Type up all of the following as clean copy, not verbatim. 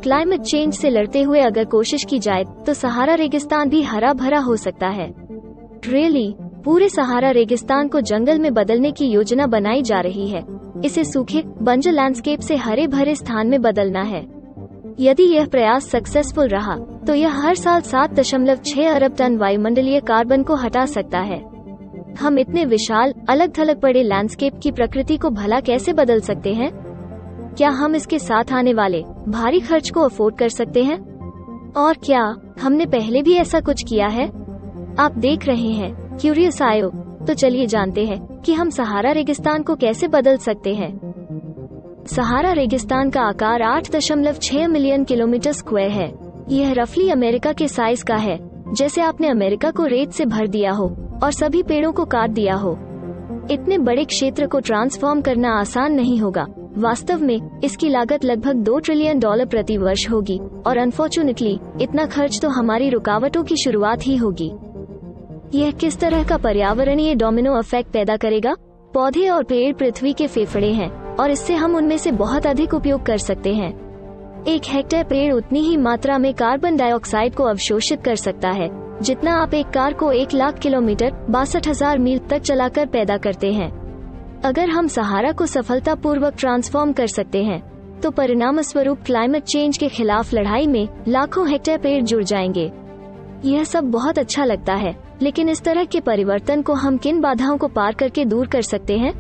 Climate change से लड़ते हुए अगर कोशिश की जाए तो सहारा रेगिस्तान भी हरा भरा हो सकता है। रियली, पूरे सहारा रेगिस्तान को जंगल में बदलने की योजना बनाई जा रही है। इसे सूखे बंजर लैंडस्केप से हरे भरे स्थान में बदलना है। यदि यह प्रयास सक्सेसफुल रहा तो यह हर साल 7.6 अरब टन वायुमंडलीय कार्बन को हटा सकता है। हम इतने विशाल अलग थलग पड़े लैंडस्केप की प्रकृति को भला कैसे बदल सकते हैं? क्या हम इसके साथ आने वाले भारी खर्च को अफोर्ड कर सकते हैं? और क्या हमने पहले भी ऐसा कुछ किया है? आप देख रहे हैं क्यूरियस आयो, तो चलिए जानते हैं कि हम सहारा रेगिस्तान को कैसे बदल सकते हैं। सहारा रेगिस्तान का आकार 8.6 मिलियन किलोमीटर स्क्वायर है। यह रफली अमेरिका के साइज का है, जैसे आपने अमेरिका को रेत से भर दिया हो और सभी पेड़ों को काट दिया हो। इतने बड़े क्षेत्र को ट्रांसफॉर्म करना आसान नहीं होगा। वास्तव में इसकी लागत लगभग $2 ट्रिलियन प्रति वर्ष होगी और अनफॉर्चुनेटली इतना खर्च तो हमारी रुकावटों की शुरुआत ही होगी। यह किस तरह का पर्यावरणीय डोमिनो इफेक्ट पैदा करेगा? पौधे और पेड़ पृथ्वी के फेफड़े हैं और इससे हम उनमें से बहुत अधिक उपयोग कर सकते हैं। 1 हेक्टेयर पेड़ उतनी ही मात्रा में कार्बन डाइऑक्साइड को अवशोषित कर सकता है जितना आप एक कार को 1 लाख किलोमीटर 62,000 मील तक चलाकर पैदा करते हैं। अगर हम सहारा को सफलतापूर्वक ट्रांसफॉर्म कर सकते हैं तो परिणाम स्वरूप क्लाइमेट चेंज के खिलाफ लड़ाई में लाखों हेक्टेयर पेड़ जुड़ जाएंगे। यह सब बहुत अच्छा लगता है, लेकिन इस तरह के परिवर्तन को हम किन बाधाओं को पार करके दूर कर सकते हैं?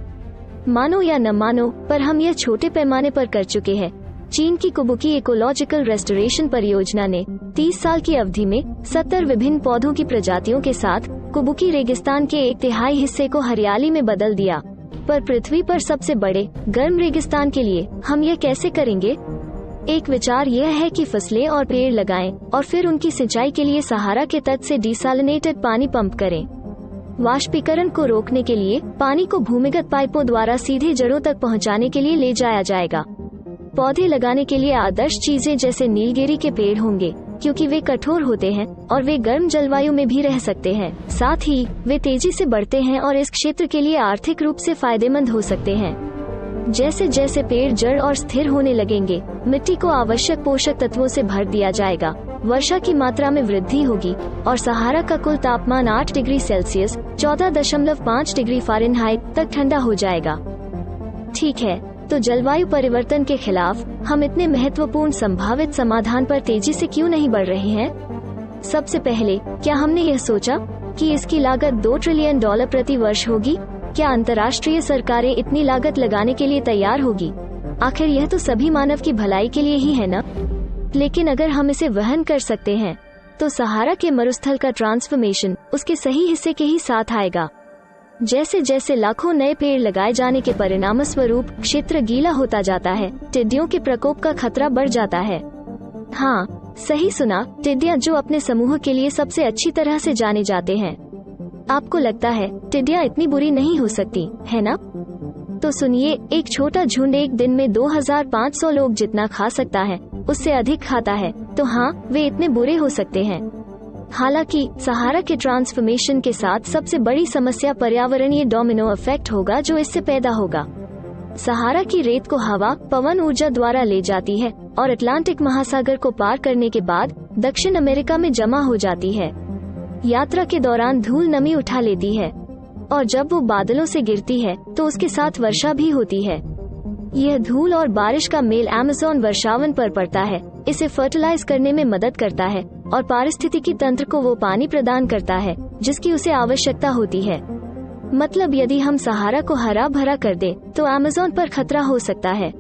मानो या न मानो, पर हम यह छोटे पैमाने पर कर चुके हैं। चीन की कुबुकी इकोलॉजिकल रेस्टोरेशन परियोजना ने 30 साल की अवधि में 70 विभिन्न पौधों की प्रजातियों के साथ कुबुकी रेगिस्तान के 1/3 हिस्से को हरियाली में बदल दिया। पर पृथ्वी पर सबसे बड़े गर्म रेगिस्तान के लिए हम यह कैसे करेंगे? एक विचार यह है कि फसलें और पेड़ लगाएं और फिर उनकी सिंचाई के लिए सहारा के तट से डिसैलिनेटेड पानी पंप करें। वाष्पीकरण को रोकने के लिए पानी को भूमिगत पाइपों द्वारा सीधे जड़ों तक पहुंचाने के लिए ले जाया जाएगा। पौधे लगाने के लिए आदर्श चीजें जैसे नीलगिरी के पेड़ होंगे, क्योंकि वे कठोर होते हैं और वे गर्म जलवायु में भी रह सकते हैं। साथ ही वे तेजी से बढ़ते हैं और इस क्षेत्र के लिए आर्थिक रूप से फायदेमंद हो सकते हैं। जैसे जैसे पेड़ जड़ और स्थिर होने लगेंगे, मिट्टी को आवश्यक पोषक तत्वों से भर दिया जाएगा, वर्षा की मात्रा में वृद्धि होगी और सहारा का कुल तापमान 8 डिग्री सेल्सियस 14.5 डिग्री फ़ारेनहाइट तक ठंडा हो जाएगा। ठीक है, तो जलवायु परिवर्तन के खिलाफ हम इतने महत्वपूर्ण संभावित समाधान पर तेजी से क्यों नहीं बढ़ रहे हैं? सबसे पहले, क्या हमने यह सोचा कि इसकी लागत $2 ट्रिलियन प्रति वर्ष होगी? क्या अंतर्राष्ट्रीय सरकारें इतनी लागत लगाने के लिए तैयार होगी? आखिर यह तो सभी मानव की भलाई के लिए ही है ना? लेकिन अगर हम इसे वहन कर सकते हैं तो सहारा के मरुस्थल का ट्रांसफॉर्मेशन उसके सही हिस्से के ही साथ आएगा। जैसे जैसे लाखों नए पेड़ लगाए जाने के परिणाम स्वरूप क्षेत्र गीला होता जाता है, टिड्डियों के प्रकोप का खतरा बढ़ जाता है। हाँ, सही सुना, टिड्डियां जो अपने समूह के लिए सबसे अच्छी तरह से जाने जाते हैं। आपको लगता है टिड्डियां इतनी बुरी नहीं हो सकती, है ना? तो सुनिए, एक छोटा झुंड एक दिन में 2500 लोग जितना खा सकता है उससे अधिक खाता है, तो हाँ, वे इतने बुरे हो सकते हैं। हालांकि सहारा के ट्रांसफॉर्मेशन के साथ सबसे बड़ी समस्या पर्यावरणीय डोमिनो इफेक्ट होगा जो इससे पैदा होगा। सहारा की रेत को हवा पवन ऊर्जा द्वारा ले जाती है और अटलांटिक महासागर को पार करने के बाद दक्षिण अमेरिका में जमा हो जाती है। यात्रा के दौरान धूल नमी उठा लेती है और जब वो बादलों से गिरती है तो उसके साथ वर्षा भी होती है। यह धूल और बारिश का मेल अमेज़न वर्षावन पर पड़ता है, इसे फर्टिलाइज करने में मदद करता है और पारिस्थितिकी तंत्र को वो पानी प्रदान करता है जिसकी उसे आवश्यकता होती है। मतलब यदि हम सहारा को हरा भरा कर दें तो अमेज़न पर खतरा हो सकता है।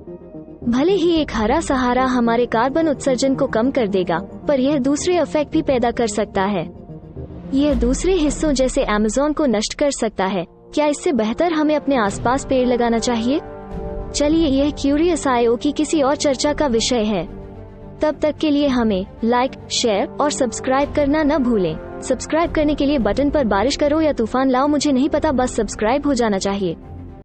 भले ही एक हरा सहारा हमारे कार्बन उत्सर्जन को कम कर देगा, पर यह दूसरे इफेक्ट भी पैदा कर सकता है। यह दूसरे हिस्सों जैसे अमेज़न को नष्ट कर सकता है। क्या इससे बेहतर हमें अपने आसपास पेड़ लगाना चाहिए? चलिए, यह क्यूरियस आयो की किसी और चर्चा का विषय है। तब तक के लिए हमें लाइक, शेयर और सब्सक्राइब करना न भूलें। सब्सक्राइब करने के लिए बटन पर बारिश करो या तूफान लाओ, मुझे नहीं पता, बस सब्सक्राइब हो जाना चाहिए।